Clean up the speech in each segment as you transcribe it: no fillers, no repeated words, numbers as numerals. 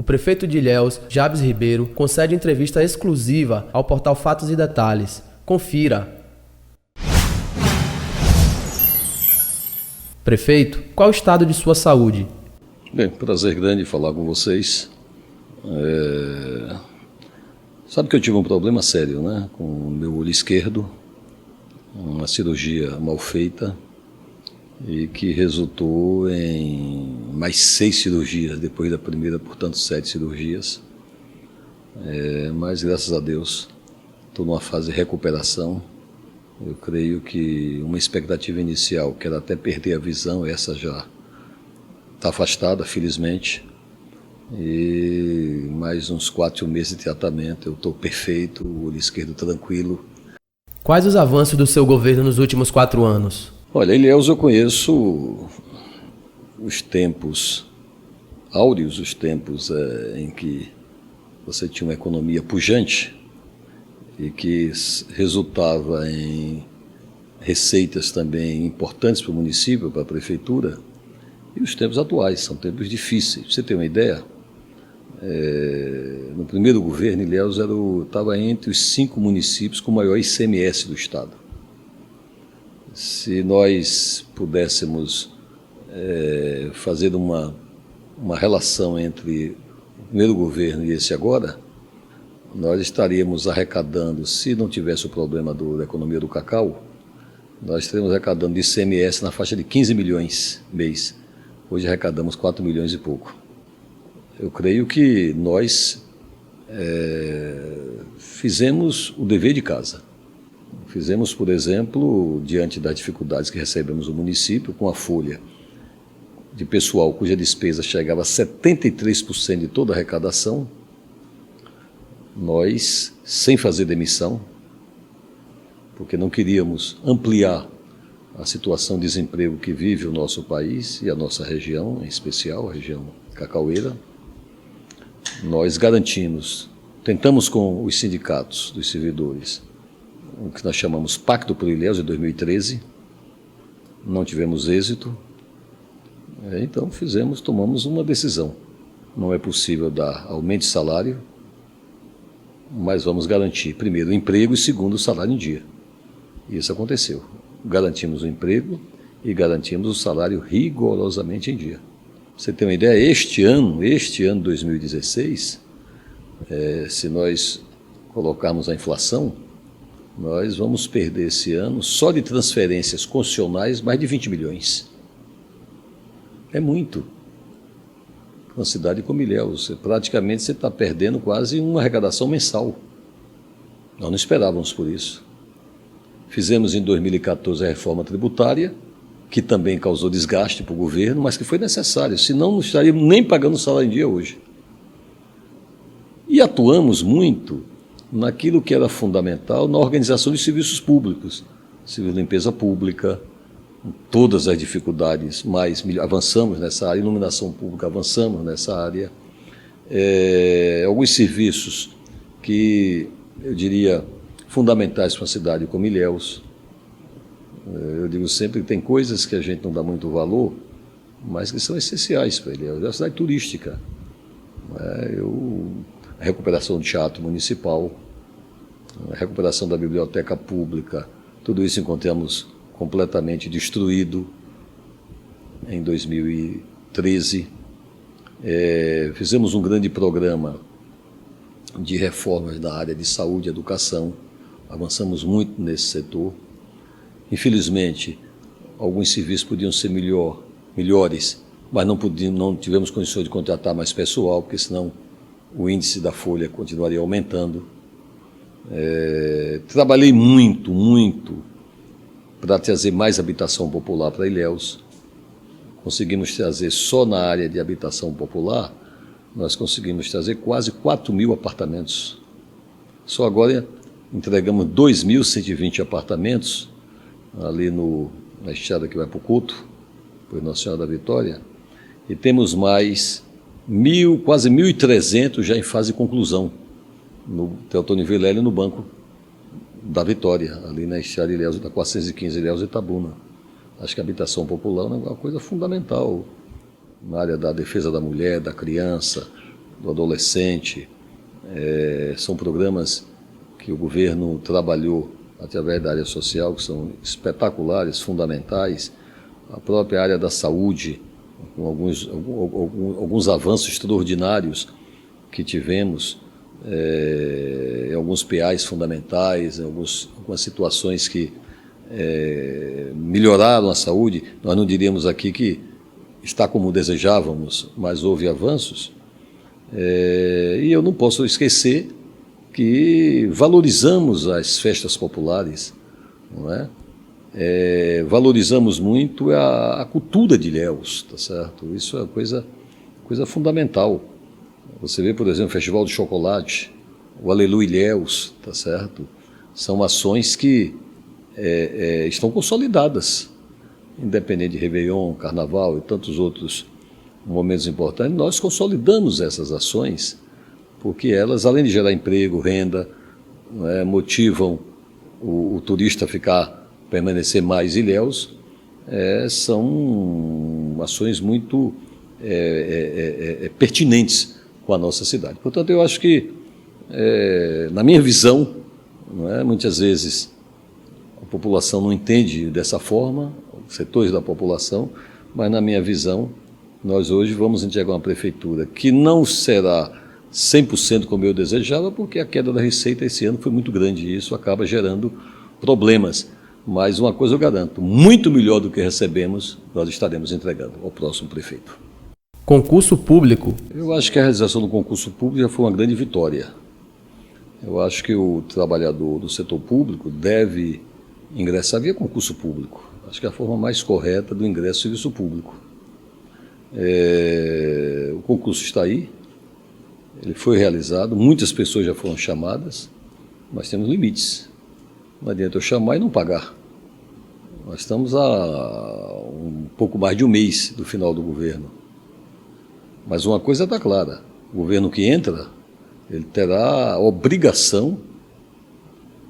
O prefeito de Ilhéus, Jabes Ribeiro, concede entrevista exclusiva ao portal Fatos e Detalhes. Confira. Prefeito, qual o estado de sua saúde? Bem, prazer grande falar com vocês. Sabe que eu tive um problema sério, né? Com o meu olho esquerdo, uma cirurgia mal feita e que resultou em mais 6 cirurgias, depois da primeira, portanto 7 cirurgias. Mas graças a Deus estou numa fase de recuperação. Eu creio que uma expectativa inicial, que era até perder a visão, essa já está afastada, felizmente. E mais uns 4 meses de tratamento, eu estou perfeito, o olho esquerdo tranquilo. Quais os avanços do seu governo nos últimos 4 anos? Olha, Ilhéus, eu conheço os tempos áureos, os tempos em que você tinha uma economia pujante e que resultava em receitas também importantes para o município, para a prefeitura, e os tempos atuais são tempos difíceis. Pra você ter uma ideia, no primeiro governo, Ilhéus estava entre os 5 municípios com o maior ICMS do estado. Se nós pudéssemos fazer uma relação entre o primeiro governo e esse agora, nós estaríamos arrecadando, se não tivesse o problema da economia do cacau, nós estaríamos arrecadando de ICMS na faixa de 15 milhões mês. Hoje arrecadamos 4 milhões e pouco. Eu creio que nós fizemos o dever de casa. Fizemos, por exemplo, diante das dificuldades que recebemos no município, com a folha de pessoal cuja despesa chegava a 73% de toda a arrecadação, nós, sem fazer demissão, porque não queríamos ampliar a situação de desemprego que vive o nosso país e a nossa região, em especial a região cacaueira, nós garantimos, tentamos com os sindicatos dos servidores, o que nós chamamos Pacto por Ilhéus de 2013, não tivemos êxito, então tomamos uma decisão. Não é possível dar aumento de salário, mas vamos garantir, primeiro, o emprego e segundo, o salário em dia. E isso aconteceu. Garantimos o emprego e garantimos o salário rigorosamente em dia. Pra você ter uma ideia, este ano 2016, se nós colocarmos a inflação, nós vamos perder esse ano, só de transferências constitucionais, mais de 20 milhões. É muito. Uma cidade como Ilhéus, praticamente você está perdendo quase uma arrecadação mensal. Nós não esperávamos por isso. Fizemos em 2014 a reforma tributária, que também causou desgaste para o governo, mas que foi necessário, senão não estaríamos nem pagando o salário em dia hoje. E atuamos muito naquilo que era fundamental na organização de serviços públicos, serviço de limpeza pública, todas as dificuldades, mas avançamos nessa área, iluminação pública, avançamos nessa área. Alguns serviços que, eu diria, fundamentais para uma cidade como Ilhéus. Eu digo sempre que tem coisas que a gente não dá muito valor, mas que são essenciais para Ilhéus. É uma cidade turística. A recuperação do teatro municipal, a recuperação da biblioteca pública, tudo isso encontramos completamente destruído em 2013. Fizemos um grande programa de reformas na área de saúde e educação, avançamos muito nesse setor. Infelizmente, alguns serviços podiam ser melhores, mas não tivemos condições de contratar mais pessoal, porque senão o índice da folha continuaria aumentando. Trabalhei muito para trazer mais habitação popular para Ilhéus. Conseguimos trazer só na área de habitação popular, nós conseguimos trazer quase 4.000 apartamentos. Só agora entregamos 2.120 apartamentos ali na estrada que vai para o Couto, por Nossa Senhora da Vitória, e temos mais quase 1.300 já em fase de conclusão, no Teotônio Vilela, no Banco da Vitória, ali na estrada de Ilhéus, da 415 Ilhéus e Itabuna. Acho que a habitação popular é uma coisa fundamental na área da defesa da mulher, da criança, do adolescente. São programas que o governo trabalhou através da área social, que são espetaculares, fundamentais. A própria área da saúde, com alguns avanços extraordinários que tivemos, em alguns PAs fundamentais, em algumas situações que melhoraram a saúde. Nós não diríamos aqui que está como desejávamos, mas houve avanços. E eu não posso esquecer que valorizamos as festas populares, não é? Valorizamos muito a cultura de Ilhéus, tá certo? Isso é coisa fundamental. Você vê, por exemplo, o Festival do Chocolate, o Aleluia Ilhéus, tá certo? São ações que estão consolidadas, independente de Réveillon, Carnaval e tantos outros momentos importantes. Nós consolidamos essas ações porque elas, além de gerar emprego, renda, motivam o turista a permanecer mais em Ilhéus, são ações muito pertinentes com a nossa cidade. Portanto, eu acho que, na minha visão, muitas vezes a população não entende dessa forma, setores da população, mas na minha visão, nós hoje vamos entregar uma prefeitura que não será 100% como eu desejava, porque a queda da receita esse ano foi muito grande e isso acaba gerando problemas. Mas uma coisa eu garanto, muito melhor do que recebemos, nós estaremos entregando ao próximo prefeito. Concurso público. Eu acho que a realização do concurso público já foi uma grande vitória. Eu acho que o trabalhador do setor público deve ingressar via concurso público. Acho que é a forma mais correta do ingresso ao serviço público. O concurso está aí, ele foi realizado, muitas pessoas já foram chamadas, mas temos limites. Não adianta eu chamar e não pagar. Nós estamos a um pouco mais de um mês do final do governo. Mas uma coisa está clara, o governo que entra, ele terá a obrigação,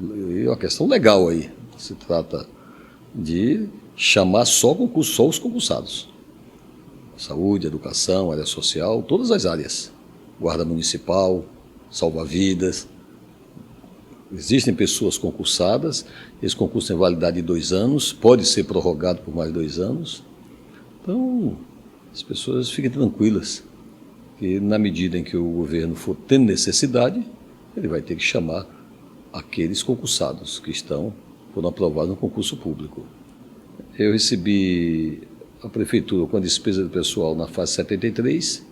e uma questão legal aí, se trata de chamar só os concursados. Saúde, educação, área social, todas as áreas. Guarda municipal, salva-vidas. Existem pessoas concursadas, esse concurso tem validade de 2 anos, pode ser prorrogado por mais 2 anos. Então, as pessoas fiquem tranquilas, que na medida em que o governo for tendo necessidade, ele vai ter que chamar aqueles concursados que foram aprovados no concurso público. Eu recebi a prefeitura com a despesa do pessoal na fase 73,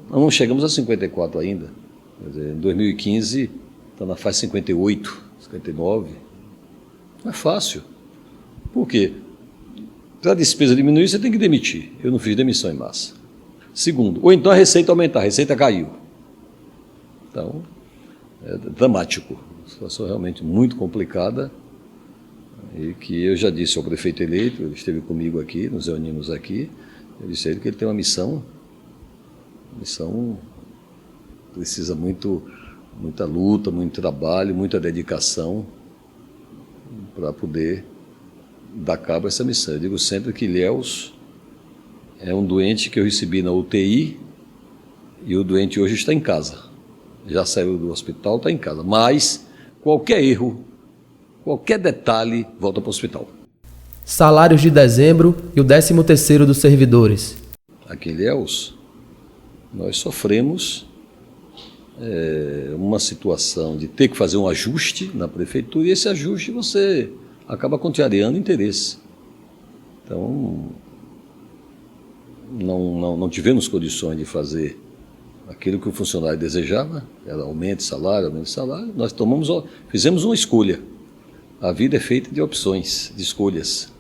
nós não chegamos a 54 ainda. Quer dizer, em 2015 está na fase 58, 59. Não é fácil. Por quê? Para a despesa diminuir, você tem que demitir. Eu não fiz demissão em massa. Segundo, ou então a receita aumentar, a receita caiu. Então, é dramático. Uma situação realmente muito complicada e que eu já disse ao prefeito eleito, ele esteve comigo aqui, nos reunimos aqui, eu disse a ele que ele tem uma missão precisa muita luta, muito trabalho, muita dedicação para poder dar cabo a essa missão. Eu digo sempre que Ilhéus é um doente que eu recebi na UTI e o doente hoje está em casa. Já saiu do hospital, está em casa. Mas qualquer erro, qualquer detalhe, volta para o hospital. Salários de dezembro e o 13º dos servidores. Aqui em Ilhéus, nós sofremos uma situação de ter que fazer um ajuste na prefeitura e esse ajuste você acaba contrariando interesse. Então, não tivemos condições de fazer aquilo que o funcionário desejava, era aumento de salário, nós fizemos uma escolha. A vida é feita de opções, de escolhas.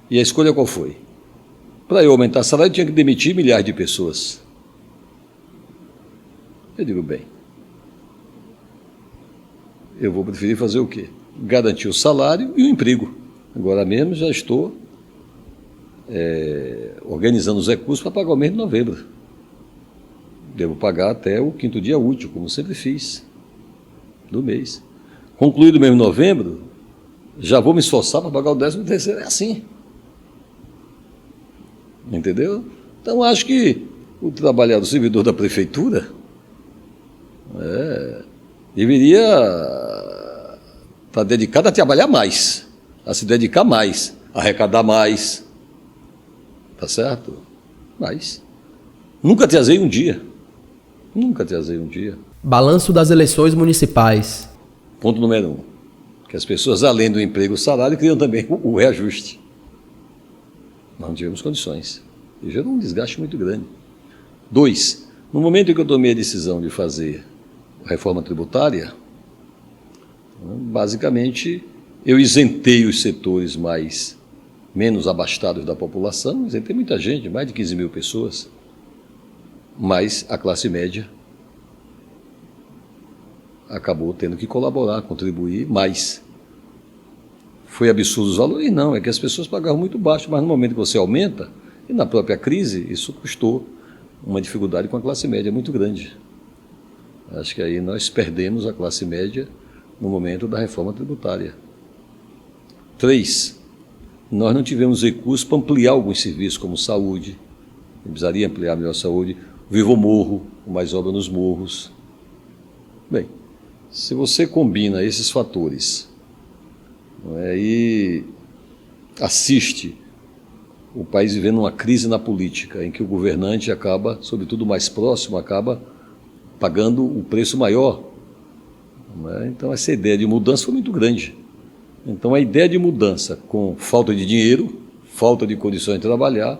E a escolha qual foi? Para eu aumentar o salário, eu tinha que demitir milhares de pessoas. Eu digo, bem, eu vou preferir fazer o quê? Garantir o salário e o emprego. Agora mesmo já estou organizando os recursos para pagar o mês de novembro. Devo pagar até o 5º dia útil, como sempre fiz, do mês. Concluído o mês de novembro, já vou me esforçar para pagar o 13º. É assim. Entendeu? Então, acho que o trabalhador, o servidor da prefeitura, deveria estar dedicado a trabalhar mais, a se dedicar mais, a arrecadar mais, tá certo? Mas nunca atrasei um dia. Nunca atrasei um dia. Balanço das eleições municipais. Ponto número 1. Que as pessoas, além do emprego e salário, criam também o reajuste. Não tivemos condições. E gerou um desgaste muito grande. 2. No momento em que eu tomei a decisão de fazer a reforma tributária, basicamente, eu isentei os setores menos abastados da população, isentei muita gente, mais de 15 mil pessoas, mas a classe média acabou tendo que colaborar, contribuir mais. Foi absurdo os valores? Não, é que as pessoas pagavam muito baixo, mas no momento que você aumenta, e na própria crise, isso custou uma dificuldade com a classe média muito grande. Acho que aí nós perdemos a classe média no momento da reforma tributária. 3. Nós não tivemos recursos para ampliar alguns serviços, como saúde, precisaria ampliar melhor a saúde, Vivo Morro, mais obra nos morros. Bem, se você combina esses fatores e assiste o país vivendo uma crise na política, em que o governante acaba, sobretudo mais próximo, acaba pagando o preço maior. Então, essa ideia de mudança foi muito grande. Então, a ideia de mudança com falta de dinheiro, falta de condições de trabalhar,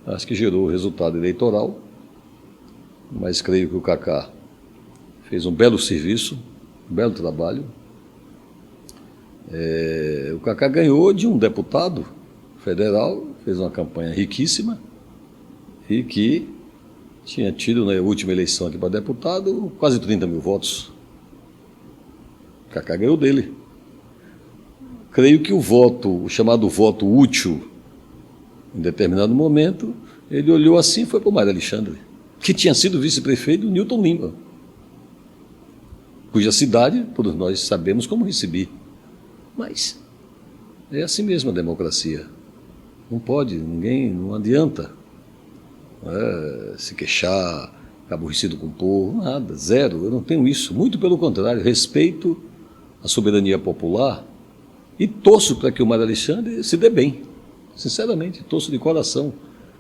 acho que gerou o resultado eleitoral, mas creio que o Cacá fez um belo serviço, um belo trabalho. O Cacá ganhou de um deputado federal, fez uma campanha riquíssima e que tinha tido na última eleição aqui para deputado quase 30 mil votos. O Cacá ganhou dele. Creio que o chamado voto útil, em determinado momento, ele olhou assim e foi para o Mário Alexandre, que tinha sido vice-prefeito do Newton Lima, cuja cidade todos nós sabemos como recebi. Mas é assim mesmo a democracia. Não pode, ninguém, não adianta se queixar, ficar aborrecido com o povo, nada, zero. Eu não tenho isso, muito pelo contrário, respeito a soberania popular e torço para que o Mário Alexandre se dê bem. Sinceramente, torço de coração.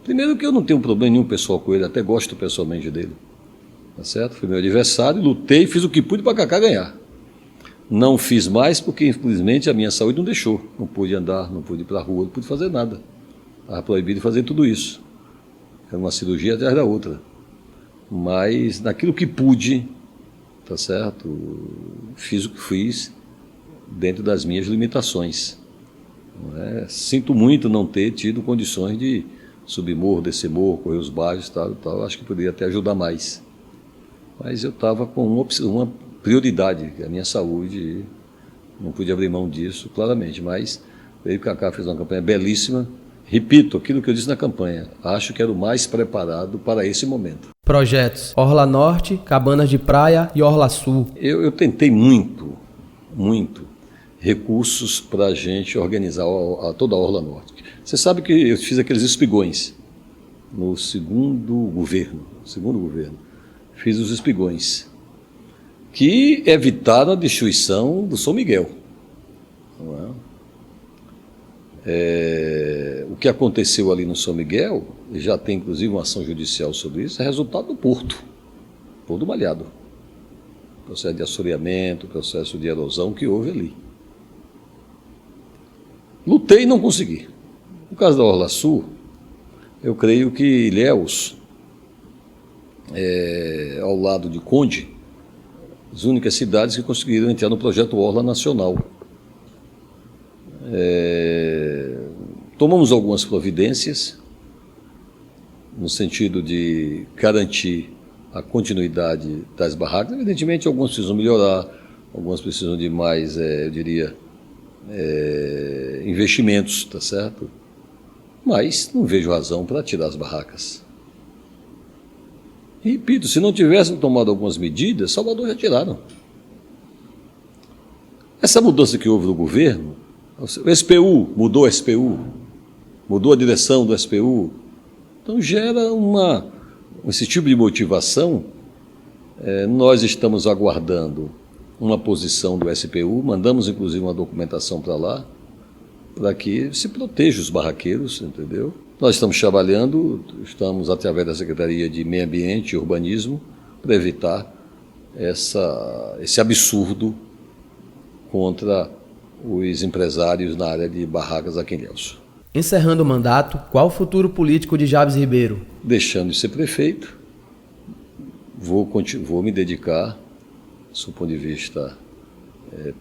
Primeiro que eu não tenho problema nenhum pessoal com ele, até gosto pessoalmente dele. Tá certo? Foi meu adversário, lutei, fiz o que pude para Cacá ganhar. Não fiz mais porque, infelizmente, a minha saúde não deixou. Não pude andar, não pude ir para a rua, não pude fazer nada. Estava proibido de fazer tudo isso. Era uma cirurgia atrás da outra. Mas, naquilo que pude, tá certo? Fiz o que fiz dentro das minhas limitações. Sinto muito não ter tido condições de subir morro, descer morro, correr os bairros, tal. Acho que poderia até ajudar mais. Mas eu estava com uma prioridade, que é a minha saúde, e não pude abrir mão disso, claramente. Mas veio que o Cacá fez uma campanha belíssima. Repito aquilo que eu disse na campanha, acho que era o mais preparado para esse momento. Projetos: Orla Norte, Cabanas de Praia e Orla Sul. Eu tentei muito recursos para a gente organizar toda a Orla Norte. Você sabe que eu fiz aqueles espigões no segundo governo. Fiz os espigões que evitaram a destruição do São Miguel. O que aconteceu ali no São Miguel, e já tem inclusive uma ação judicial sobre isso, é resultado do Porto Malhado. Processo de assoreamento, processo de erosão que houve ali. Lutei e não consegui. No caso da Orla Sul, eu creio que Ilhéus, ao lado de Conde, as únicas cidades que conseguiram entrar no projeto Orla Nacional. Tomamos algumas providências no sentido de garantir a continuidade das barracas. Evidentemente, algumas precisam melhorar, algumas precisam de mais, eu diria, investimentos, tá certo? Mas não vejo razão para tirar as barracas. E, repito, se não tivessem tomado algumas medidas, Salvador já tiraram. Essa mudança que houve no governo, o SPU, mudou a SPU, mudou a direção do SPU, então gera um esse tipo de motivação, nós estamos aguardando uma posição do SPU, mandamos inclusive uma documentação para lá, para que se proteja os barraqueiros, entendeu? Nós estamos trabalhando, estamos através da Secretaria de Meio Ambiente e Urbanismo, para evitar esse absurdo contra os empresários na área de barracas aqui em Ilhéus. Encerrando o mandato, qual o futuro político de Jabes Ribeiro? Deixando de ser prefeito, vou me dedicar, do ponto de vista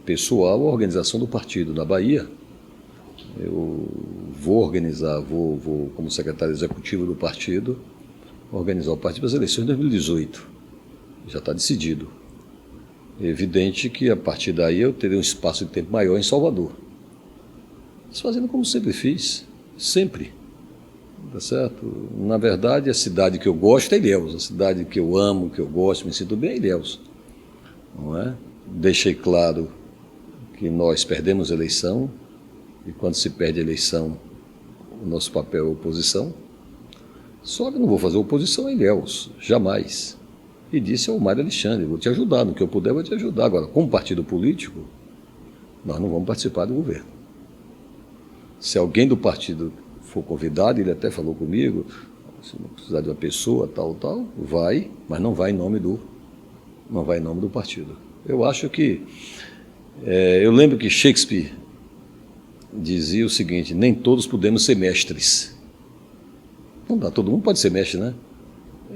pessoal, à organização do partido na Bahia. Eu vou organizar, vou como secretário executivo do partido, organizar o partido para as eleições de 2018. Já está decidido. É evidente que a partir daí eu terei um espaço de tempo maior em Salvador. Mas fazendo como sempre fiz, sempre. Tá certo? Na verdade, a cidade que eu gosto é Ilhéus, a cidade que eu amo, que eu gosto, me sinto bem é Ilhéus. Não é? Deixei claro que nós perdemos a eleição, e quando se perde a eleição, o nosso papel é oposição. Só que eu não vou fazer oposição a Ilhéus, jamais. E disse ao Mário Alexandre, vou te ajudar, no que eu puder, vou te ajudar. Agora, como partido político, nós não vamos participar do governo. Se alguém do partido for convidado, ele até falou comigo, se não precisar de uma pessoa, tal, vai, mas não vai em nome do partido. Eu acho que, eu lembro que Shakespeare dizia o seguinte, nem todos podemos ser mestres. Não dá, todo mundo pode ser mestre, né?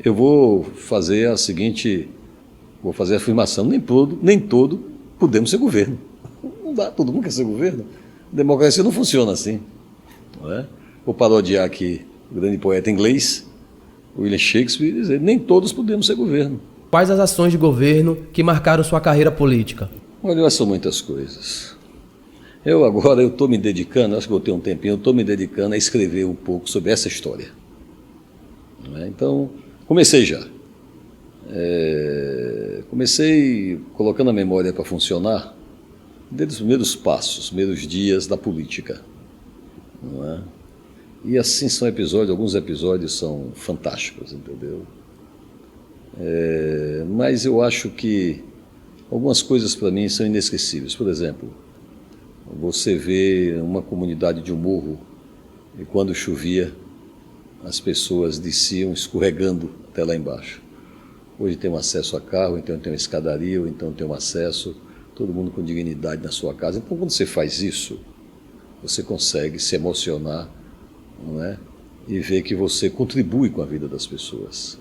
Eu vou fazer a afirmação, nem todo podemos ser governo. Não dá, todo mundo quer ser governo. A democracia não funciona assim. Não é? Vou parodiar aqui o grande poeta inglês, William Shakespeare, dizer, nem todos podemos ser governo. Quais as ações de governo que marcaram sua carreira política? Olha, são muitas coisas. Eu estou me dedicando, acho que vou ter um tempinho, eu estou me dedicando a escrever um pouco sobre essa história. Não é? Então, comecei já. Comecei colocando a memória para funcionar desde os primeiros passos, os primeiros dias da política. Não é? E assim são alguns episódios são fantásticos, entendeu? Mas eu acho que algumas coisas para mim são inesquecíveis. Por exemplo, você vê uma comunidade de um morro e quando chovia as pessoas desciam escorregando até lá embaixo. Hoje tem um acesso a carro, então tem uma escadaria, ou então tem um acesso, todo mundo com dignidade na sua casa. Então, quando você faz isso, você consegue se emocionar, não é? E ver que você contribui com a vida das pessoas.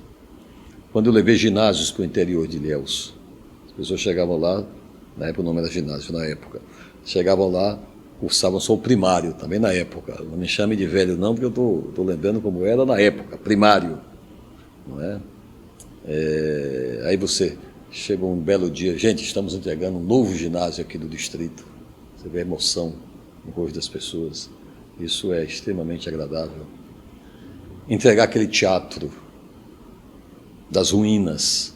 Quando eu levei ginásios para o interior de Ilhéus, as pessoas chegavam lá, na época o nome era ginásio, na época, chegavam lá, cursavam só o primário, também na época. Não me chame de velho não, porque eu estou lembrando como era na época, primário. Não é? Aí você chega um belo dia, gente, estamos entregando um novo ginásio aqui do distrito. Você vê a emoção no rosto das pessoas. Isso é extremamente agradável. Entregar aquele teatro das ruínas,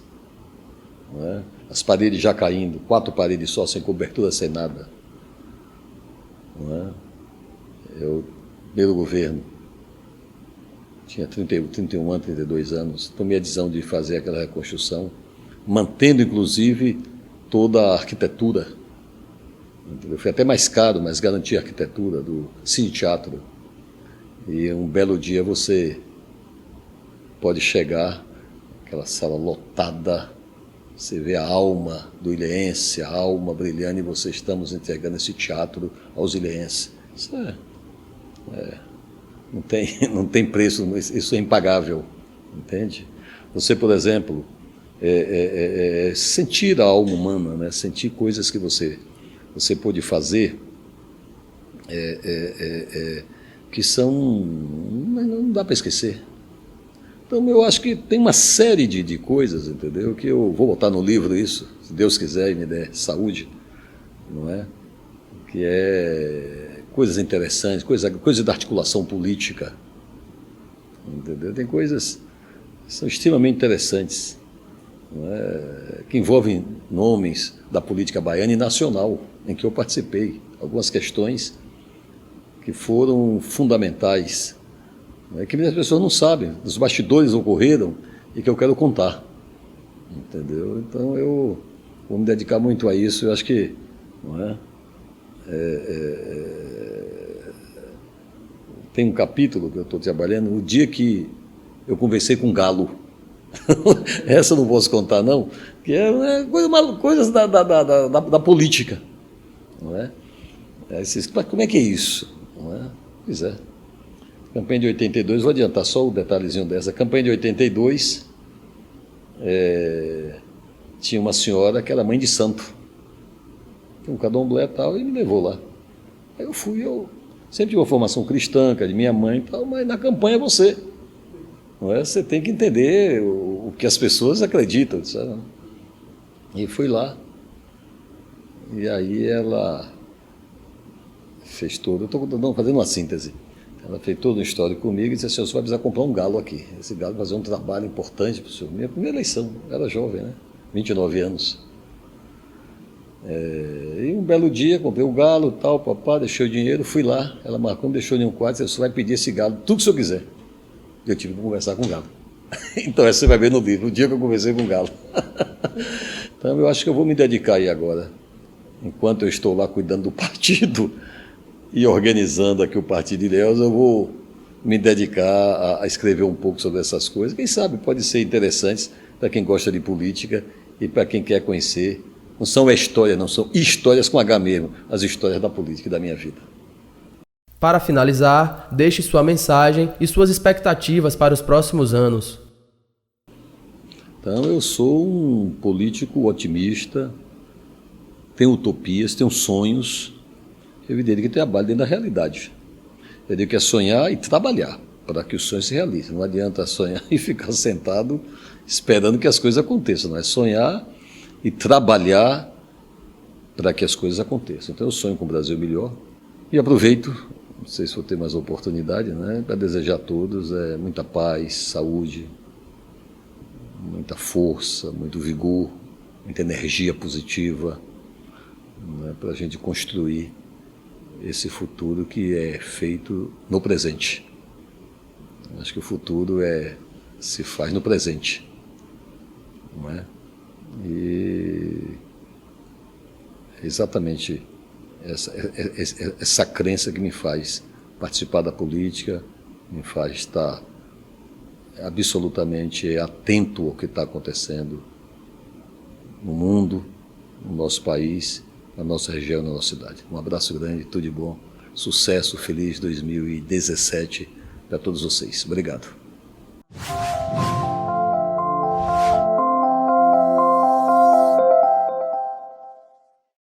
não é? As paredes já caindo, 4 paredes só, sem cobertura, sem nada. Não é? Eu, primeiro governo, tinha 31 anos, 32 anos, tomei a decisão de fazer aquela reconstrução, mantendo inclusive toda a arquitetura. Entendeu? Foi até mais caro, mas garantia a arquitetura do Cine Teatro. E um belo dia você pode chegar, aquela sala lotada, você vê a alma do ilhéense, a alma brilhando, e você estamos entregando esse teatro aos ilhéenses. Isso não tem preço, isso é impagável, entende? Você, por exemplo, sentir a alma humana, né? Sentir coisas que você pôde fazer, que são, não dá para esquecer. Então, eu acho que tem uma série de coisas, entendeu? Que eu vou botar no livro isso, se Deus quiser e me der saúde, não é? Que é coisas interessantes, coisa da articulação política, entendeu? Tem coisas que são extremamente interessantes, não é? Que envolvem nomes da política baiana e nacional, em que eu participei. Algumas questões que foram fundamentais, que as pessoas não sabem. Os bastidores ocorreram e que eu quero contar, entendeu? Então eu vou me dedicar muito a isso. Eu acho que, não é? Tem um capítulo que eu estou trabalhando, o dia que eu conversei com um galo. Essa eu não posso contar, não, que é coisas da política, não é? Mas como é que é isso? Não é? Pois é. Campanha de 82, vou adiantar só o detalhezinho dessa. Campanha de 82, tinha uma senhora que era mãe de santo, um candomblé e tal, e me levou lá. Aí eu fui, eu sempre tive uma formação cristã, que é de minha mãe e tal, mas na campanha você, não é? Você tem que entender o que as pessoas acreditam, sabe? E fui lá, e aí ela fez todo, eu estou fazendo uma síntese, ela fez todo um histórico comigo e disse assim: você vai precisar comprar um galo aqui, esse galo vai fazer um trabalho importante para o senhor. Minha primeira eleição, eu era jovem, né? 29 anos. E um belo dia, comprei o galo, tal, papá, deixei o dinheiro, fui lá, ela marcou, me deixou em um quarto, disse: você vai pedir esse galo, tudo que o senhor quiser. Eu tive que conversar com o galo. Então, essa você vai ver no livro, o dia que eu conversei com o galo. Então, eu acho que eu vou me dedicar aí agora, enquanto eu estou lá cuidando do partido e organizando aqui o Partido de Ilhéus, eu vou me dedicar a escrever um pouco sobre essas coisas. Quem sabe pode ser interessante para quem gosta de política e para quem quer conhecer. Não são histórias, não, são histórias com H mesmo, as histórias da política e da minha vida. Para finalizar, deixe sua mensagem e suas expectativas para os próximos anos. Então, eu sou um político otimista, tenho utopias, tenho sonhos, evidente que trabalho dentro da realidade. Eu digo que é sonhar e trabalhar para que os sonhos se realizem. Não adianta sonhar e ficar sentado esperando que as coisas aconteçam, não é sonhar e trabalhar para que as coisas aconteçam. Então eu sonho com um Brasil melhor e aproveito, não sei se vou ter mais oportunidade, né, para desejar a todos muita paz, saúde, muita força, muito vigor, muita energia positiva, né, para a gente construir esse futuro que é feito no presente. Acho que o futuro se faz no presente, não é? E exatamente essa crença que me faz participar da política, me faz estar absolutamente atento ao que está acontecendo no mundo, no nosso país, na nossa região, na nossa cidade. Um abraço grande, tudo de bom, sucesso, feliz 2017 para todos vocês. Obrigado.